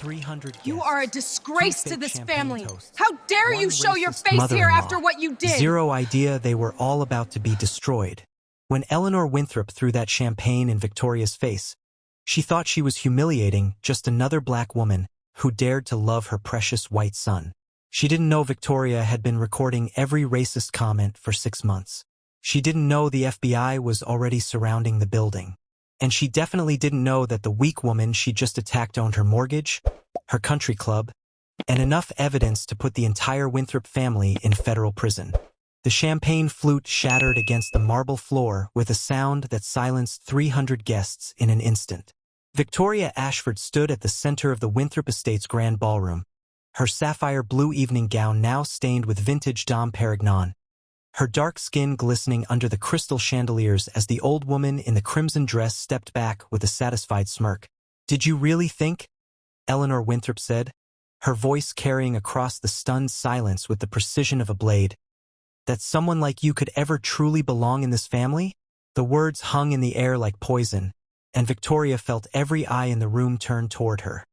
300 guests, You are a disgrace two to fake this champagne family. toasts, How dare one you show your racist face here mother-in-law. after what you did? Zero idea they were all about to be destroyed. When Eleanor Winthrop threw that champagne in Victoria's face, she thought she was humiliating just another black woman who dared to love her precious white son. She didn't know Victoria had been recording every racist comment for 6 months. She didn't know the FBI was already surrounding the building. And she definitely didn't know that the weak woman she just attacked owned her mortgage, her country club, and enough evidence to put the entire Winthrop family in federal prison. The champagne flute shattered against the marble floor with a sound that silenced 300 guests in an instant. Victoria Ashford stood at the center of the Winthrop Estate's grand ballroom, her sapphire blue evening gown now stained with vintage Dom Perignon, her dark skin glistening under the crystal chandeliers as the old woman in the crimson dress stepped back with a satisfied smirk. "Did you really think?" Eleanor Winthrop said, her voice carrying across the stunned silence with the precision of a blade. "That someone like you could ever truly belong in this family?" The words hung in the air like poison, and Victoria felt every eye in the room turn toward her.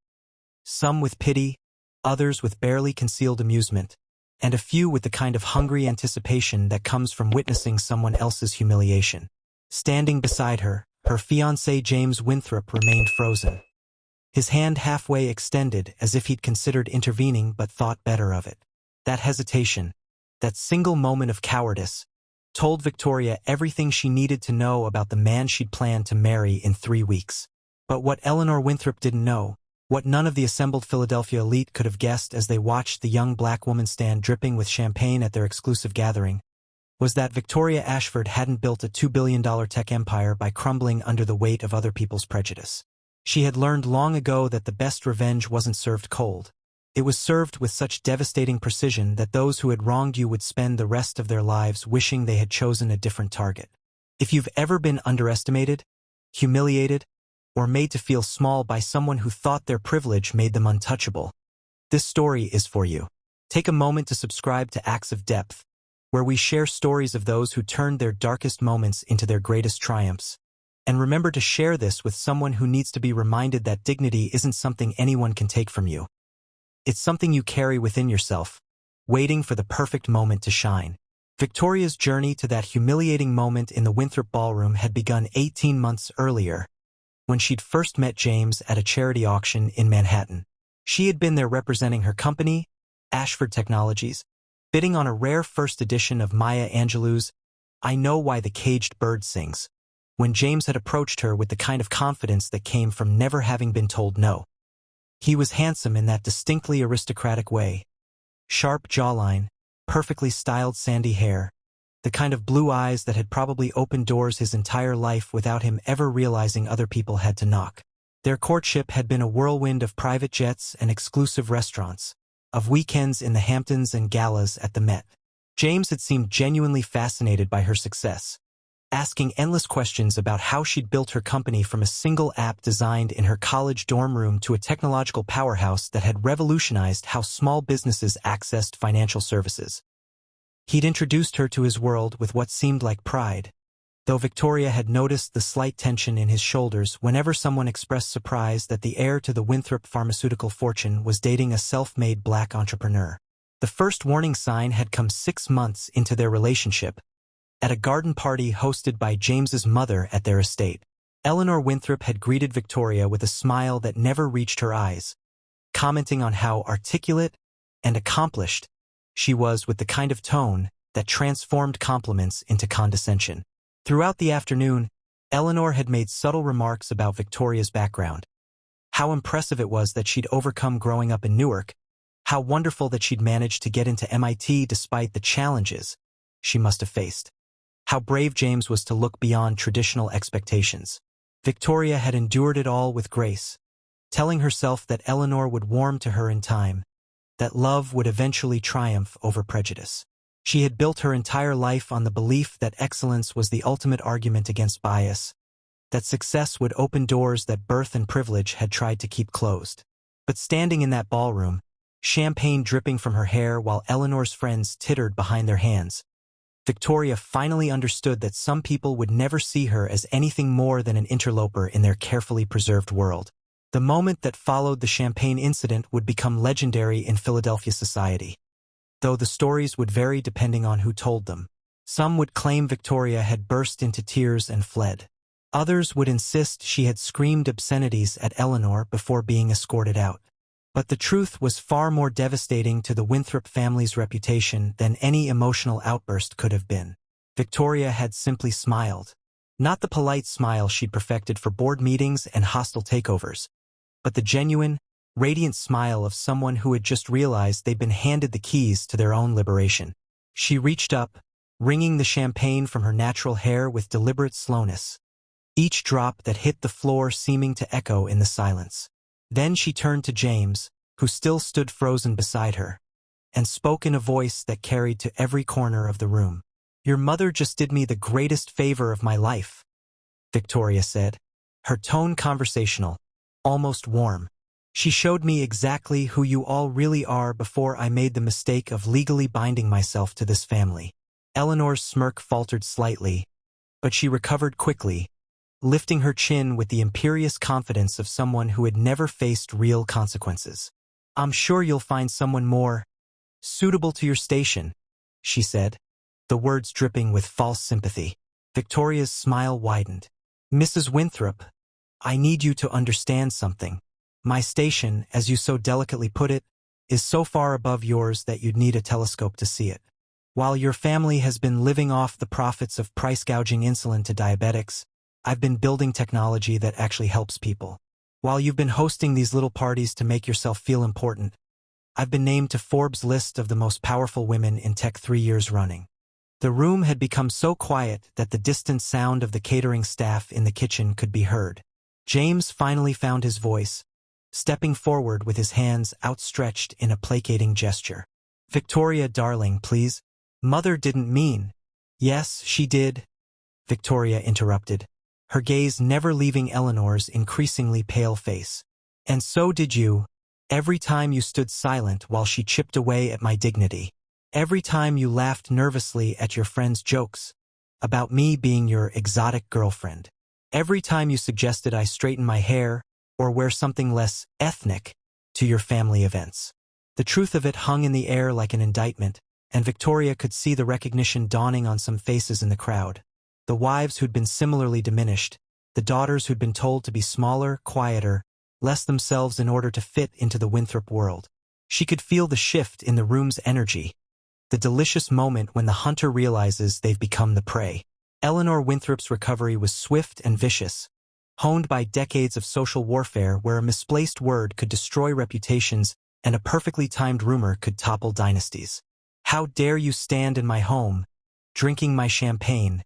Some with pity, others with barely concealed amusement, and a few with the kind of hungry anticipation that comes from witnessing someone else's humiliation. Standing beside her, her fiancé James Winthrop remained frozen. His hand halfway extended as if he'd considered intervening but thought better of it. That hesitation, that single moment of cowardice, told Victoria everything she needed to know about the man she'd planned to marry in 3 weeks. But what Eleanor Winthrop didn't know, what none of the assembled Philadelphia elite could have guessed as they watched the young black woman stand dripping with champagne at their exclusive gathering, was that Victoria Ashford hadn't built a $2 billion tech empire by crumbling under the weight of other people's prejudice. She had learned long ago that the best revenge wasn't served cold. It was served with such devastating precision that those who had wronged you would spend the rest of their lives wishing they had chosen a different target. If you've ever been underestimated, humiliated, or made to feel small by someone who thought their privilege made them untouchable, this story is for you. Take a moment to subscribe to Acts of Depth, where we share stories of those who turned their darkest moments into their greatest triumphs. And remember to share this with someone who needs to be reminded that dignity isn't something anyone can take from you. It's something you carry within yourself, waiting for the perfect moment to shine. Victoria's journey to that humiliating moment in the Winthrop ballroom had begun 18 months earlier, when she'd first met James at a charity auction in Manhattan. She had been there representing her company, Ashford Technologies, bidding on a rare first edition of Maya Angelou's "I Know Why the Caged Bird Sings," when James had approached her with the kind of confidence that came from never having been told no. He was handsome in that distinctly aristocratic way. Sharp jawline, perfectly styled sandy hair, the kind of blue eyes that had probably opened doors his entire life without him ever realizing other people had to knock. Their courtship had been a whirlwind of private jets and exclusive restaurants, of weekends in the Hamptons and galas at the Met. James had seemed genuinely fascinated by her success, asking endless questions about how she'd built her company from a single app designed in her college dorm room to a technological powerhouse that had revolutionized how small businesses accessed financial services. He'd introduced her to his world with what seemed like pride, though Victoria had noticed the slight tension in his shoulders whenever someone expressed surprise that the heir to the Winthrop pharmaceutical fortune was dating a self-made black entrepreneur. The first warning sign had come 6 months into their relationship, at a garden party hosted by James's mother at their estate. Eleanor Winthrop had greeted Victoria with a smile that never reached her eyes, commenting on how articulate and accomplished she was with the kind of tone that transformed compliments into condescension. Throughout the afternoon, Eleanor had made subtle remarks about Victoria's background. How impressive it was that she'd overcome growing up in Newark, how wonderful that she'd managed to get into MIT despite the challenges she must have faced. How brave James was to look beyond traditional expectations. Victoria had endured it all with grace, telling herself that Eleanor would warm to her in time, that love would eventually triumph over prejudice. She had built her entire life on the belief that excellence was the ultimate argument against bias, that success would open doors that birth and privilege had tried to keep closed. But standing in that ballroom, champagne dripping from her hair while Eleanor's friends tittered behind their hands, Victoria finally understood that some people would never see her as anything more than an interloper in their carefully preserved world. The moment that followed the champagne incident would become legendary in Philadelphia society, though the stories would vary depending on who told them. Some would claim Victoria had burst into tears and fled. Others would insist she had screamed obscenities at Eleanor before being escorted out. But the truth was far more devastating to the Winthrop family's reputation than any emotional outburst could have been. Victoria had simply smiled. Not the polite smile she'd perfected for board meetings and hostile takeovers, but the genuine, radiant smile of someone who had just realized they'd been handed the keys to their own liberation. She reached up, wringing the champagne from her natural hair with deliberate slowness, each drop that hit the floor seeming to echo in the silence. Then she turned to James, who still stood frozen beside her, and spoke in a voice that carried to every corner of the room. "Your mother just did me the greatest favor of my life," Victoria said, her tone conversational, almost warm. "She showed me exactly who you all really are before I made the mistake of legally binding myself to this family." Eleanor's smirk faltered slightly, but she recovered quickly, lifting her chin with the imperious confidence of someone who had never faced real consequences. "I'm sure you'll find someone more suitable to your station," she said, the words dripping with false sympathy. Victoria's smile widened. "Mrs. Winthrop, I need you to understand something. My station, as you so delicately put it, is so far above yours that you'd need a telescope to see it. While your family has been living off the profits of price-gouging insulin to diabetics, I've been building technology that actually helps people. While you've been hosting these little parties to make yourself feel important, I've been named to Forbes' list of the most powerful women in tech 3 years running." The room had become so quiet that the distant sound of the catering staff in the kitchen could be heard. James finally found his voice, stepping forward with his hands outstretched in a placating gesture. "Victoria, darling, please. Mother didn't mean—" "Yes, she did," Victoria interrupted, her gaze never leaving Eleanor's increasingly pale face. "And so did you, every time you stood silent while she chipped away at my dignity. Every time you laughed nervously at your friend's jokes about me being your exotic girlfriend. Every time you suggested I straighten my hair or wear something less ethnic to your family events." The truth of it hung in the air like an indictment, and Victoria could see the recognition dawning on some faces in the crowd. The wives who'd been similarly diminished, the daughters who'd been told to be smaller, quieter, less themselves in order to fit into the Winthrop world. She could feel the shift in the room's energy, the delicious moment when the hunter realizes they've become the prey. Eleanor Winthrop's recovery was swift and vicious, honed by decades of social warfare where a misplaced word could destroy reputations and a perfectly timed rumor could topple dynasties. "How dare you stand in my home, drinking my champagne,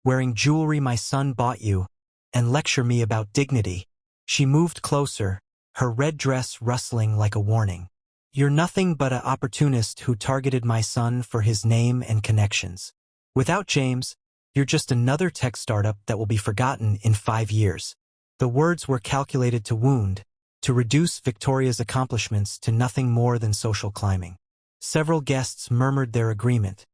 wearing jewelry my son bought you, and lecture me about dignity?" She moved closer, her red dress rustling like a warning. "You're nothing but an opportunist who targeted my son for his name and connections. Without James, you're just another tech startup that will be forgotten in 5 years." The words were calculated to wound, to reduce Victoria's accomplishments to nothing more than social climbing. Several guests murmured their agreement,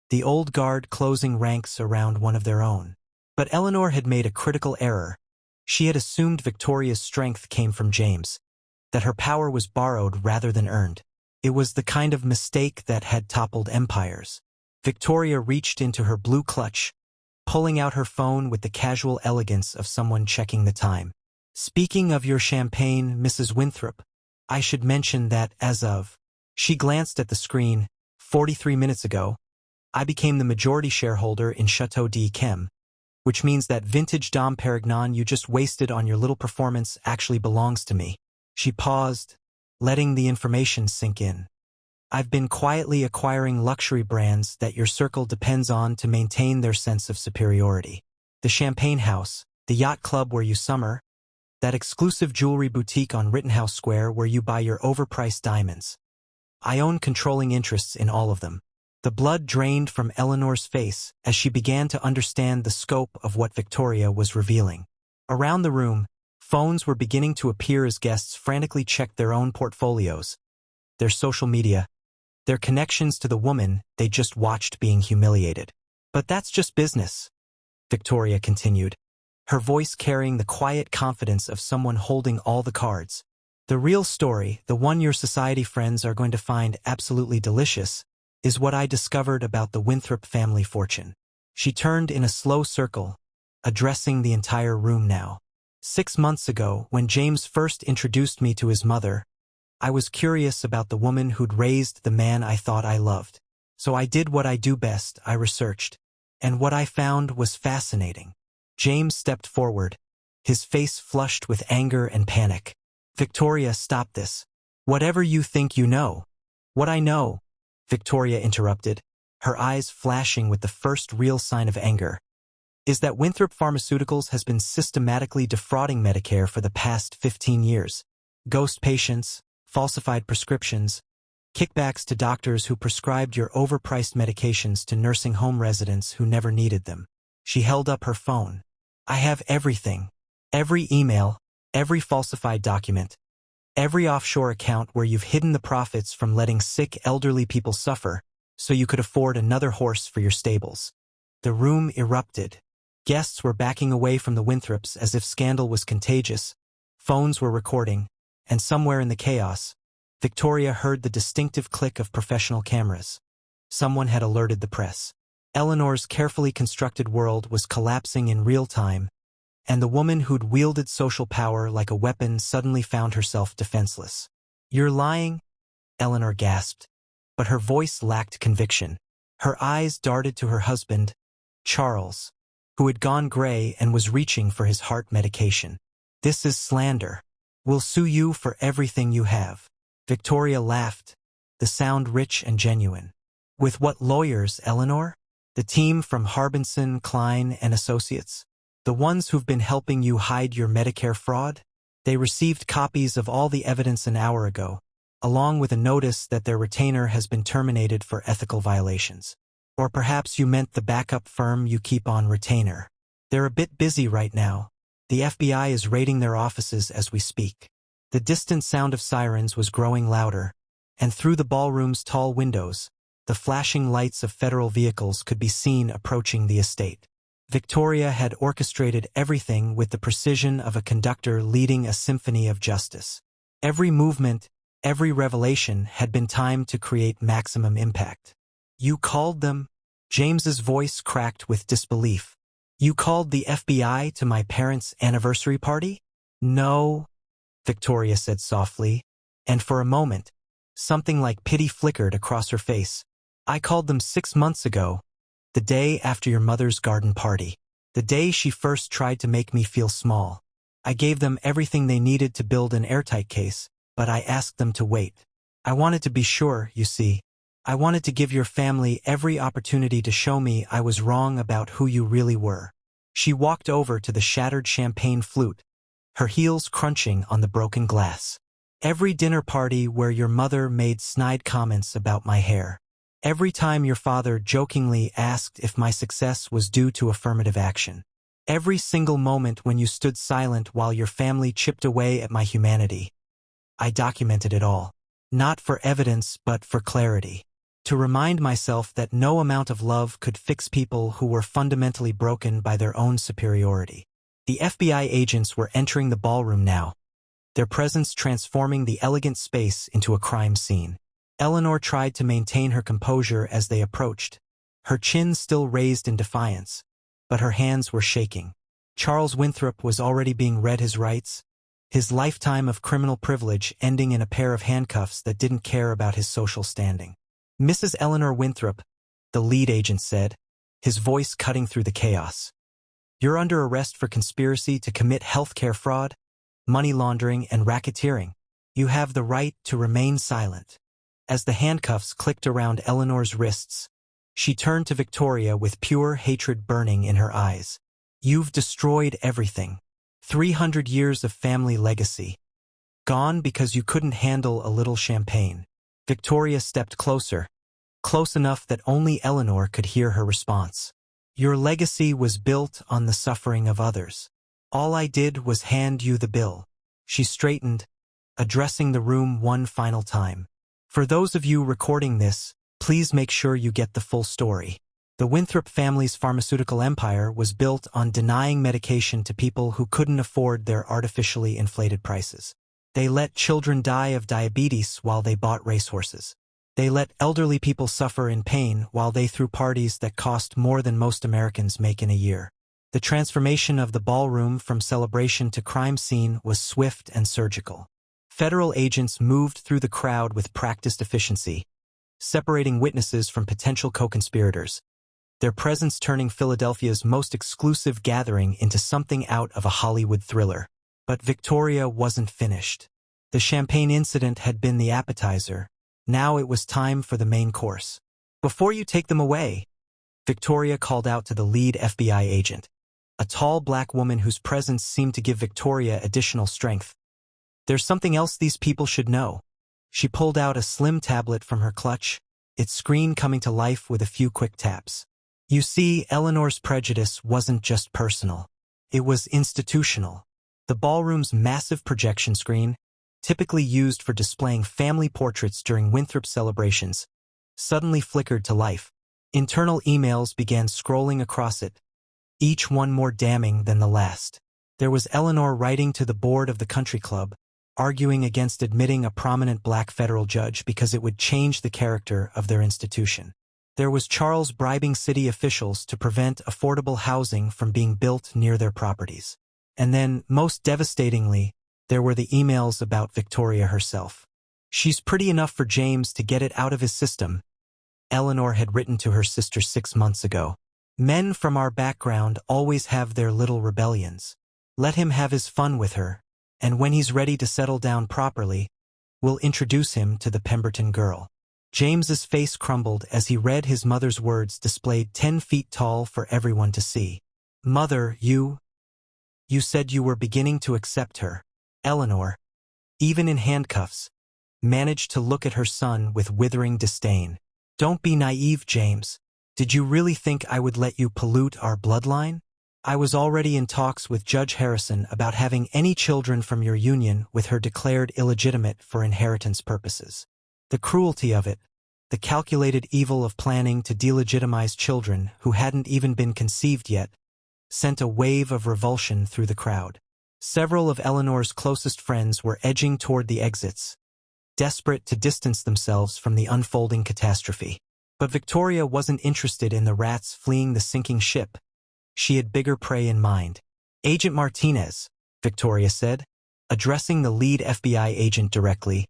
the old guard closing ranks around one of their own. But Eleanor had made a critical error. She had assumed Victoria's strength came from James, that her power was borrowed rather than earned. It was the kind of mistake that had toppled empires. Victoria reached into her blue clutch, pulling out her phone with the casual elegance of someone checking the time. "Speaking of your champagne, Mrs. Winthrop, I should mention that as of—" She glanced at the screen. 43 minutes ago, I became the majority shareholder in Chateau d'Yquem, which means that vintage Dom Perignon you just wasted on your little performance actually belongs to me." She paused, letting the information sink in. "I've been quietly acquiring luxury brands that your circle depends on to maintain their sense of superiority. The Champagne House, the yacht club where you summer, that exclusive jewelry boutique on Rittenhouse Square where you buy your overpriced diamonds. I own controlling interests in all of them." The blood drained from Eleanor's face as she began to understand the scope of what Victoria was revealing. Around the room, phones were beginning to appear as guests frantically checked their own portfolios, their social media, their connections to the woman they just watched being humiliated. "But that's just business," Victoria continued, her voice carrying the quiet confidence of someone holding all the cards. The real story, the one your society friends are going to find absolutely delicious, is what I discovered about the Winthrop family fortune. She turned in a slow circle, addressing the entire room now. 6 months ago, when James first introduced me to his mother, I was curious about the woman who'd raised the man I thought I loved. So I did what I do best, I researched. And what I found was fascinating. James stepped forward, his face flushed with anger and panic. Victoria, stop this. Whatever you think you know. What I know, Victoria interrupted, her eyes flashing with the first real sign of anger, is that Winthrop Pharmaceuticals has been systematically defrauding Medicare for the past 15 years. Ghost patients, falsified prescriptions, kickbacks to doctors who prescribed your overpriced medications to nursing home residents who never needed them. She held up her phone. I have everything. Every email, every falsified document, every offshore account where you've hidden the profits from letting sick elderly people suffer so you could afford another horse for your stables. The room erupted. Guests were backing away from the Winthrops as if scandal was contagious. Phones were recording, and somewhere in the chaos, Victoria heard the distinctive click of professional cameras. Someone had alerted the press. Eleanor's carefully constructed world was collapsing in real time, and the woman who'd wielded social power like a weapon suddenly found herself defenseless. You're lying? Eleanor gasped, but her voice lacked conviction. Her eyes darted to her husband, Charles, who had gone gray and was reaching for his heart medication. This is slander. We'll sue you for everything you have. Victoria laughed, the sound rich and genuine. With what lawyers, Eleanor? The team from Harbinson, Klein and Associates? The ones who've been helping you hide your Medicare fraud? They received copies of all the evidence an hour ago, along with a notice that their retainer has been terminated for ethical violations. Or perhaps you meant the backup firm you keep on retainer. They're a bit busy right now. The FBI is raiding their offices as we speak. The distant sound of sirens was growing louder, and through the ballroom's tall windows, the flashing lights of federal vehicles could be seen approaching the estate. Victoria had orchestrated everything with the precision of a conductor leading a symphony of justice. Every movement, every revelation had been timed to create maximum impact. You called them? James's voice cracked with disbelief. You called the FBI to my parents' anniversary party? No, Victoria said softly, and for a moment, something like pity flickered across her face. I called them 6 months ago, the day after your mother's garden party. The day she first tried to make me feel small. I gave them everything they needed to build an airtight case, but I asked them to wait. I wanted to be sure, you see. I wanted to give your family every opportunity to show me I was wrong about who you really were. She walked over to the shattered champagne flute, her heels crunching on the broken glass. Every dinner party where your mother made snide comments about my hair. Every time your father jokingly asked if my success was due to affirmative action. Every single moment when you stood silent while your family chipped away at my humanity. I documented it all. Not for evidence, but for clarity. To remind myself that no amount of love could fix people who were fundamentally broken by their own superiority. The FBI agents were entering the ballroom now, their presence transforming the elegant space into a crime scene. Eleanor tried to maintain her composure as they approached, her chin still raised in defiance, but her hands were shaking. Charles Winthrop was already being read his rights, his lifetime of criminal privilege ending in a pair of handcuffs that didn't care about his social standing. Mrs. Eleanor Winthrop, the lead agent said, his voice cutting through the chaos. You're under arrest for conspiracy to commit healthcare fraud, money laundering, and racketeering. You have the right to remain silent. As the handcuffs clicked around Eleanor's wrists, she turned to Victoria with pure hatred burning in her eyes. You've destroyed everything. 300 years of family legacy. Gone because you couldn't handle a little champagne. Victoria stepped closer, close enough that only Eleanor could hear her response. Your legacy was built on the suffering of others. All I did was hand you the bill. She straightened, addressing the room one final time. For those of you recording this, please make sure you get the full story. The Winthrop family's pharmaceutical empire was built on denying medication to people who couldn't afford their artificially inflated prices. They let children die of diabetes while they bought racehorses. They let elderly people suffer in pain while they threw parties that cost more than most Americans make in a year. The transformation of the ballroom from celebration to crime scene was swift and surgical. Federal agents moved through the crowd with practiced efficiency, separating witnesses from potential co-conspirators, their presence turning Philadelphia's most exclusive gathering into something out of a Hollywood thriller. But Victoria wasn't finished. The champagne incident had been the appetizer. Now it was time for the main course. "Before you take them away," Victoria called out to the lead FBI agent, a tall black woman whose presence seemed to give Victoria additional strength. "There's something else these people should know." She pulled out a slim tablet from her clutch, its screen coming to life with a few quick taps. You see, Eleanor's prejudice wasn't just personal. It was institutional. The ballroom's massive projection screen, typically used for displaying family portraits during Winthrop celebrations, suddenly flickered to life. Internal emails began scrolling across it, each one more damning than the last. There was Eleanor writing to the board of the country club, arguing against admitting a prominent black federal judge because it would change the character of their institution. There was Charles bribing city officials to prevent affordable housing from being built near their properties. And then, most devastatingly, there were the emails about Victoria herself. "She's pretty enough for James to get it out of his system," Eleanor had written to her sister 6 months ago. "Men from our background always have their little rebellions. Let him have his fun with her, and when he's ready to settle down properly, we'll introduce him to the Pemberton girl." James's face crumbled as he read his mother's words displayed 10 feet tall for everyone to see. "Mother, you said you were beginning to accept her." Eleanor, even in handcuffs, managed to look at her son with withering disdain. "Don't be naive, James. Did you really think I would let you pollute our bloodline? I was already in talks with Judge Harrison about having any children from your union with her declared illegitimate for inheritance purposes. The cruelty of it, the calculated evil of planning to delegitimize children who hadn't even been conceived yet, sent a wave of revulsion through the crowd. Several of Eleanor's closest friends were edging toward the exits, desperate to distance themselves from the unfolding catastrophe. But Victoria wasn't interested in the rats fleeing the sinking ship. She had bigger prey in mind. "Agent Martinez," Victoria said, addressing the lead FBI agent directly,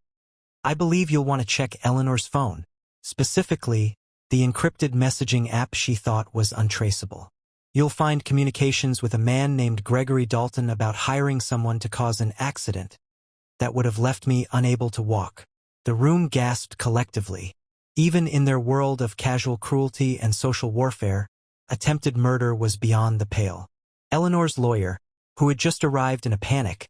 "I believe you'll want to check Eleanor's phone, specifically, the encrypted messaging app she thought was untraceable. You'll find communications with a man named Gregory Dalton about hiring someone to cause an accident that would have left me unable to walk." The room gasped collectively. Even in their world of casual cruelty and social warfare, attempted murder was beyond the pale. Eleanor's lawyer, who had just arrived in a panic,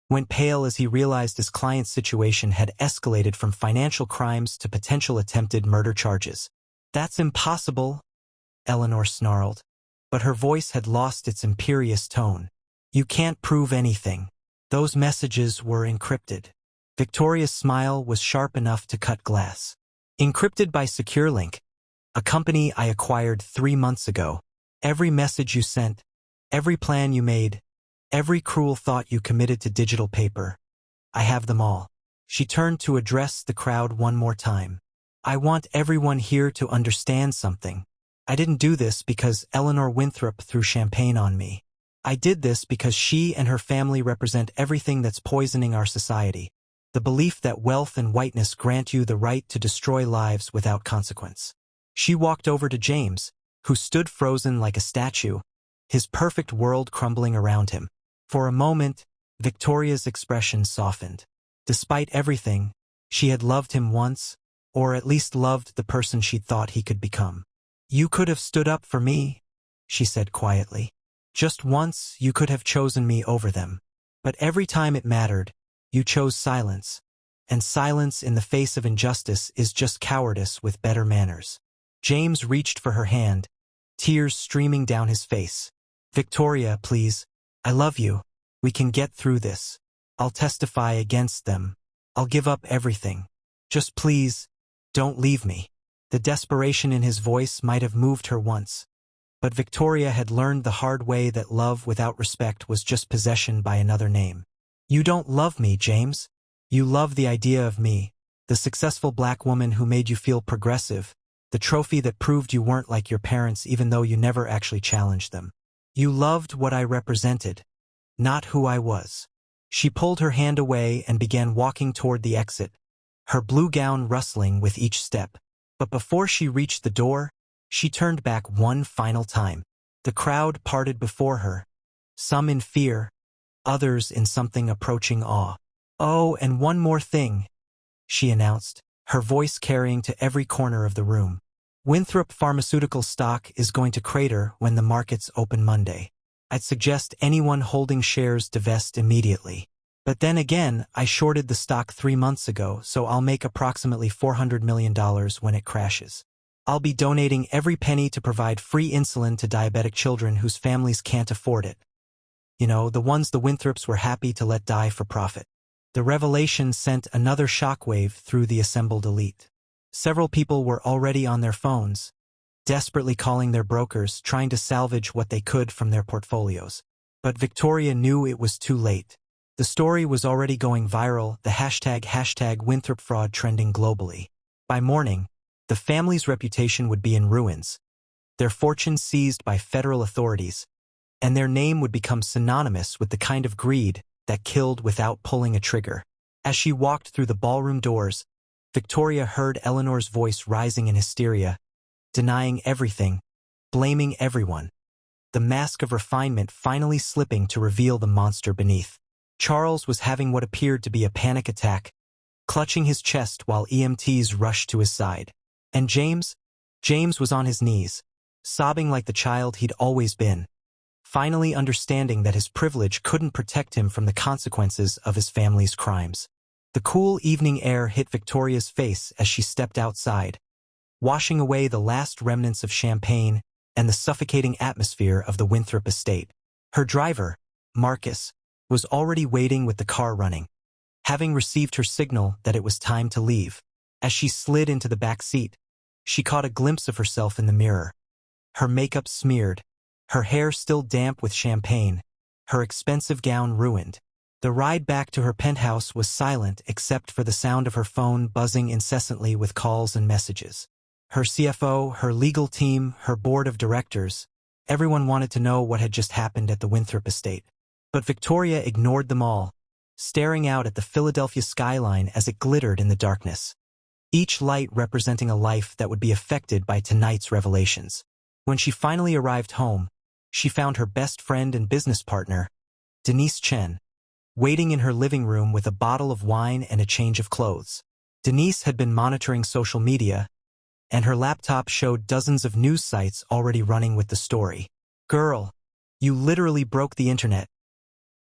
went pale as he realized his client's situation had escalated from financial crimes to potential attempted murder charges. "That's impossible," Eleanor snarled, but her voice had lost its imperious tone. "You can't prove anything. Those messages were encrypted." Victoria's smile was sharp enough to cut glass. "Encrypted by SecureLink, a company I acquired 3 months ago. Every message you sent, every plan you made, every cruel thought you committed to digital paper. I have them all." She turned to address the crowd one more time. "I want everyone here to understand something. I didn't do this because Eleanor Winthrop threw champagne on me. I did this because she and her family represent everything that's poisoning our society. The belief that wealth and whiteness grant you the right to destroy lives without consequence." She walked over to James, who stood frozen like a statue, his perfect world crumbling around him. For a moment, Victoria's expression softened. Despite everything, she had loved him once, or at least loved the person she'd thought he could become. "You could have stood up for me," she said quietly. "Just once, you could have chosen me over them. But every time it mattered, you chose silence. And silence in the face of injustice is just cowardice with better manners." James reached for her hand, tears streaming down his face. "Victoria, please. I love you. We can get through this. I'll testify against them. I'll give up everything. Just please, don't leave me." The desperation in his voice might have moved her once. But Victoria had learned the hard way that love without respect was just possession by another name. You don't love me, James. You love the idea of me, the successful black woman who made you feel progressive, the trophy that proved you weren't like your parents even though you never actually challenged them. You loved what I represented, not who I was. She pulled her hand away and began walking toward the exit, her blue gown rustling with each step. But before she reached the door, she turned back one final time. The crowd parted before her, some in fear, others in something approaching awe. Oh, and one more thing, she announced, her voice carrying to every corner of the room. Winthrop Pharmaceutical stock is going to crater when the markets open Monday. I'd suggest anyone holding shares divest immediately. But then again, I shorted the stock 3 months ago, so I'll make approximately $400 million when it crashes. I'll be donating every penny to provide free insulin to diabetic children whose families can't afford it. You know, the ones the Winthrops were happy to let die for profit. The revelation sent another shockwave through the assembled elite. Several people were already on their phones, desperately calling their brokers, trying to salvage what they could from their portfolios. But Victoria knew it was too late. The story was already going viral, the hashtag Winthrop fraud trending globally. By morning, the family's reputation would be in ruins, their fortunes seized by federal authorities, and their name would become synonymous with the kind of greed that killed without pulling a trigger. As she walked through the ballroom doors, Victoria heard Eleanor's voice rising in hysteria, denying everything, blaming everyone. The mask of refinement finally slipping to reveal the monster beneath. Charles was having what appeared to be a panic attack, clutching his chest while EMTs rushed to his side. And James was on his knees, sobbing like the child he'd always been, finally understanding that his privilege couldn't protect him from the consequences of his family's crimes. The cool evening air hit Victoria's face as she stepped outside, washing away the last remnants of champagne and the suffocating atmosphere of the Winthrop estate. Her driver, Marcus, was already waiting with the car running, having received her signal that it was time to leave. As she slid into the back seat, she caught a glimpse of herself in the mirror. Her makeup smeared, her hair still damp with champagne, her expensive gown ruined. The ride back to her penthouse was silent except for the sound of her phone buzzing incessantly with calls and messages. Her CFO, her legal team, her board of directors, everyone wanted to know what had just happened at the Winthrop estate. But Victoria ignored them all, staring out at the Philadelphia skyline as it glittered in the darkness, each light representing a life that would be affected by tonight's revelations. When she finally arrived home, she found her best friend and business partner, Denise Chen, waiting in her living room with a bottle of wine and a change of clothes. Denise had been monitoring social media, and her laptop showed dozens of news sites already running with the story. "Girl, you literally broke the internet,"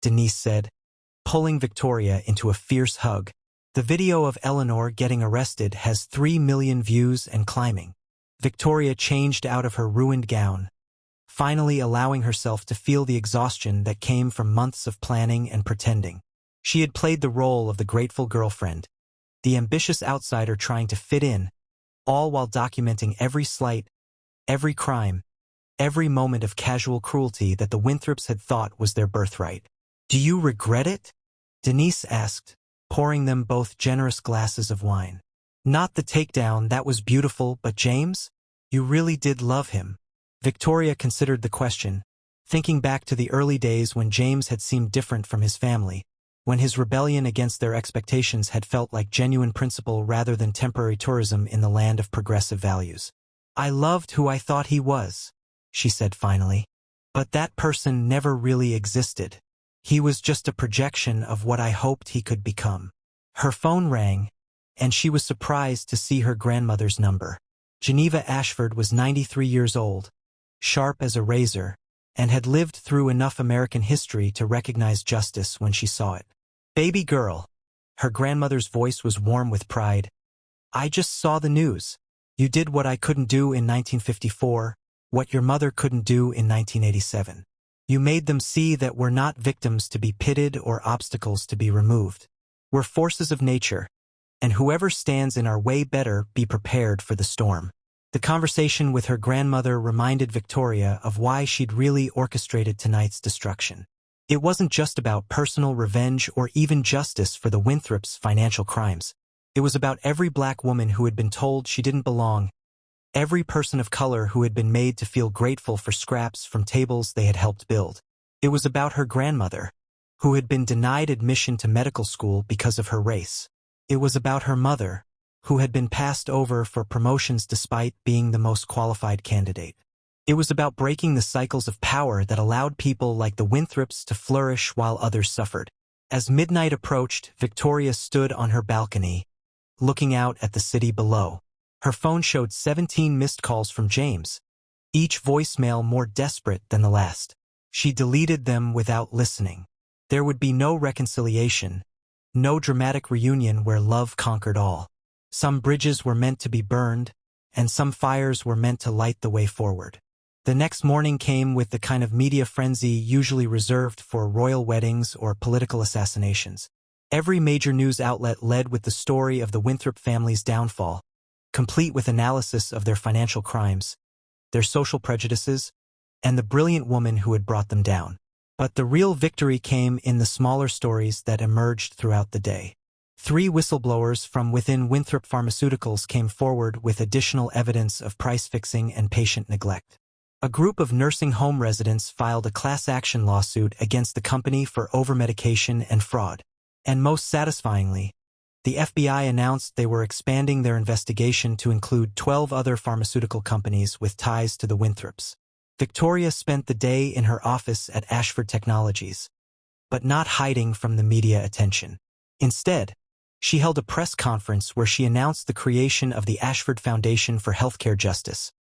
Denise said, pulling Victoria into a fierce hug. The video of Eleanor getting arrested has 3 million views and climbing. Victoria changed out of her ruined gown, finally allowing herself to feel the exhaustion that came from months of planning and pretending. She had played the role of the grateful girlfriend, the ambitious outsider trying to fit in, all while documenting every slight, every crime, every moment of casual cruelty that the Winthrops had thought was their birthright. "Do you regret it?" Denise asked, pouring them both generous glasses of wine. "Not the takedown, that was beautiful, but James? You really did love him." Victoria considered the question, thinking back to the early days when James had seemed different from his family, when his rebellion against their expectations had felt like genuine principle rather than temporary tourism in the land of progressive values. "I loved who I thought he was," she said finally. "But that person never really existed. He was just a projection of what I hoped he could become." Her phone rang, and she was surprised to see her grandmother's number. Geneva Ashford was 93 years old, sharp as a razor, and had lived through enough American history to recognize justice when she saw it. "Baby girl," her grandmother's voice was warm with pride, "I just saw the news. You did what I couldn't do in 1954, what your mother couldn't do in 1987. You made them see that we're not victims to be pitted or obstacles to be removed. We're forces of nature, and whoever stands in our way better be prepared for the storm." The conversation with her grandmother reminded Victoria of why she'd really orchestrated tonight's destruction. It wasn't just about personal revenge or even justice for the Winthrops' financial crimes. It was about every black woman who had been told she didn't belong, every person of color who had been made to feel grateful for scraps from tables they had helped build. It was about her grandmother, who had been denied admission to medical school because of her race. It was about her mother, who had been passed over for promotions despite being the most qualified candidate. It was about breaking the cycles of power that allowed people like the Winthrops to flourish while others suffered. As midnight approached, Victoria stood on her balcony, looking out at the city below. Her phone showed 17 missed calls from James, each voicemail more desperate than the last. She deleted them without listening. There would be no reconciliation, no dramatic reunion where love conquered all. Some bridges were meant to be burned, and some fires were meant to light the way forward. The next morning came with the kind of media frenzy usually reserved for royal weddings or political assassinations. Every major news outlet led with the story of the Winthrop family's downfall, complete with analysis of their financial crimes, their social prejudices, and the brilliant woman who had brought them down. But the real victory came in the smaller stories that emerged throughout the day. 3 whistleblowers from within Winthrop Pharmaceuticals came forward with additional evidence of price-fixing and patient neglect. A group of nursing home residents filed a class action lawsuit against the company for overmedication and fraud. And most satisfyingly, the FBI announced they were expanding their investigation to include 12 other pharmaceutical companies with ties to the Winthrops. Victoria spent the day in her office at Ashford Technologies, but not hiding from the media attention. Instead, she held a press conference where she announced the creation of the Ashford Foundation for Healthcare Justice,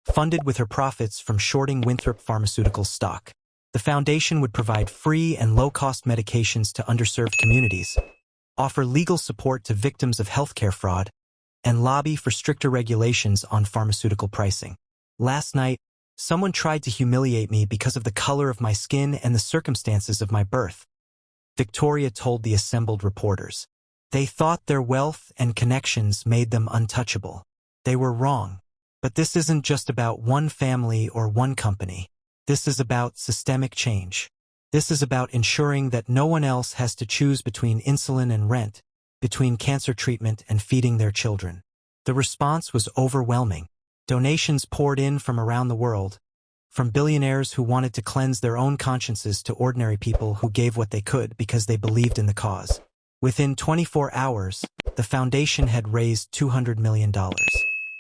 funded with her profits from shorting Winthrop Pharmaceuticals stock. The foundation would provide free and low-cost medications to underserved communities, offer legal support to victims of healthcare fraud, and lobby for stricter regulations on pharmaceutical pricing. Last night, someone tried to humiliate me because of the color of my skin and the circumstances of my birth, Victoria told the assembled reporters. They thought their wealth and connections made them untouchable. They were wrong. But this isn't just about one family or one company. This is about systemic change. This is about ensuring that no one else has to choose between insulin and rent, between cancer treatment and feeding their children. The response was overwhelming. Donations poured in from around the world, from billionaires who wanted to cleanse their own consciences to ordinary people who gave what they could because they believed in the cause. Within 24 hours, the foundation had raised $200 million.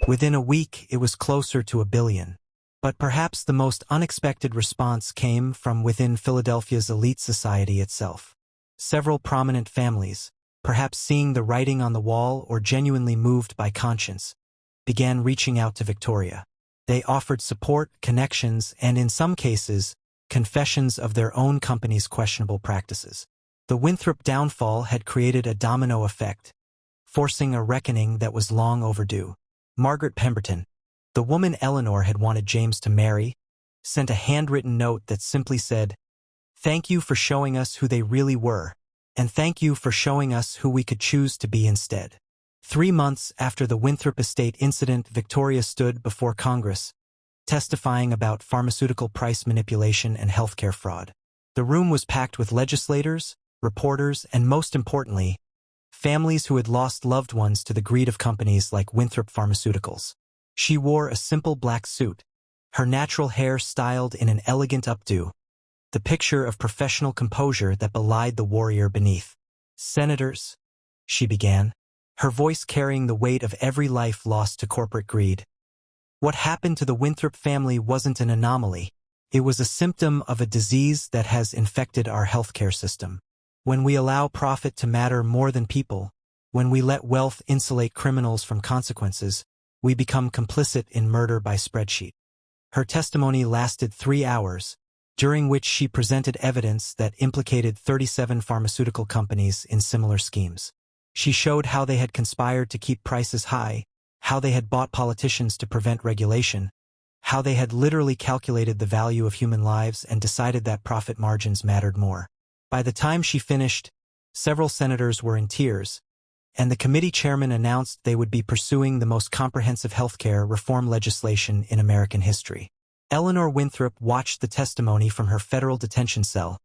Within a week, it was closer to $1 billion. But perhaps the most unexpected response came from within Philadelphia's elite society itself. Several prominent families, perhaps seeing the writing on the wall or genuinely moved by conscience, began reaching out to Victoria. They offered support, connections, and in some cases, confessions of their own company's questionable practices. The Winthrop downfall had created a domino effect, forcing a reckoning that was long overdue. Margaret Pemberton, the woman Eleanor had wanted James to marry, sent a handwritten note that simply said, "Thank you for showing us who they really were, and thank you for showing us who we could choose to be instead." 3 months after the Winthrop estate incident, Victoria stood before Congress, testifying about pharmaceutical price manipulation and healthcare fraud. The room was packed with legislators, reporters, and most importantly, families who had lost loved ones to the greed of companies like Winthrop Pharmaceuticals. She wore a simple black suit, her natural hair styled in an elegant updo, the picture of professional composure that belied the warrior beneath. "Senators," she began, her voice carrying the weight of every life lost to corporate greed. "What happened to the Winthrop family wasn't an anomaly. It was a symptom of a disease that has infected our healthcare system. When we allow profit to matter more than people, when we let wealth insulate criminals from consequences, we become complicit in murder by spreadsheet." Her testimony lasted 3 hours, during which she presented evidence that implicated 37 pharmaceutical companies in similar schemes. She showed how they had conspired to keep prices high, how they had bought politicians to prevent regulation, how they had literally calculated the value of human lives and decided that profit margins mattered more. By the time she finished, several senators were in tears, and the committee chairman announced they would be pursuing the most comprehensive healthcare reform legislation in American history. Eleanor Winthrop watched the testimony from her federal detention cell,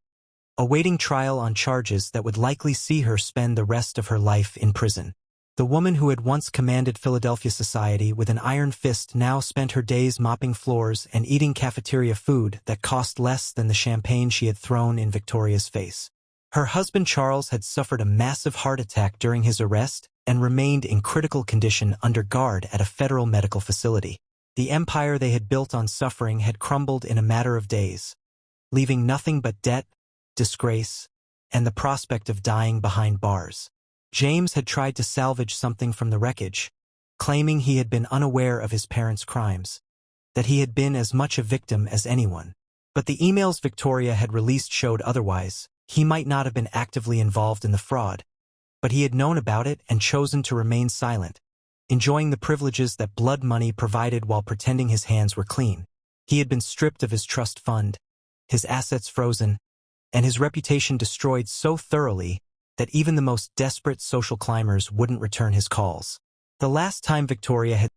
awaiting trial on charges that would likely see her spend the rest of her life in prison. The woman who had once commanded Philadelphia society with an iron fist now spent her days mopping floors and eating cafeteria food that cost less than the champagne she had thrown in Victoria's face. Her husband Charles had suffered a massive heart attack during his arrest and remained in critical condition under guard at a federal medical facility. The empire they had built on suffering had crumbled in a matter of days, leaving nothing but debt, disgrace, and the prospect of dying behind bars. James had tried to salvage something from the wreckage, claiming he had been unaware of his parents' crimes, that he had been as much a victim as anyone. But the emails Victoria had released showed otherwise. He might not have been actively involved in the fraud, but he had known about it and chosen to remain silent, enjoying the privileges that blood money provided while pretending his hands were clean. He had been stripped of his trust fund, his assets frozen, and his reputation destroyed so thoroughly that even the most desperate social climbers wouldn't return his calls. The last time Victoria had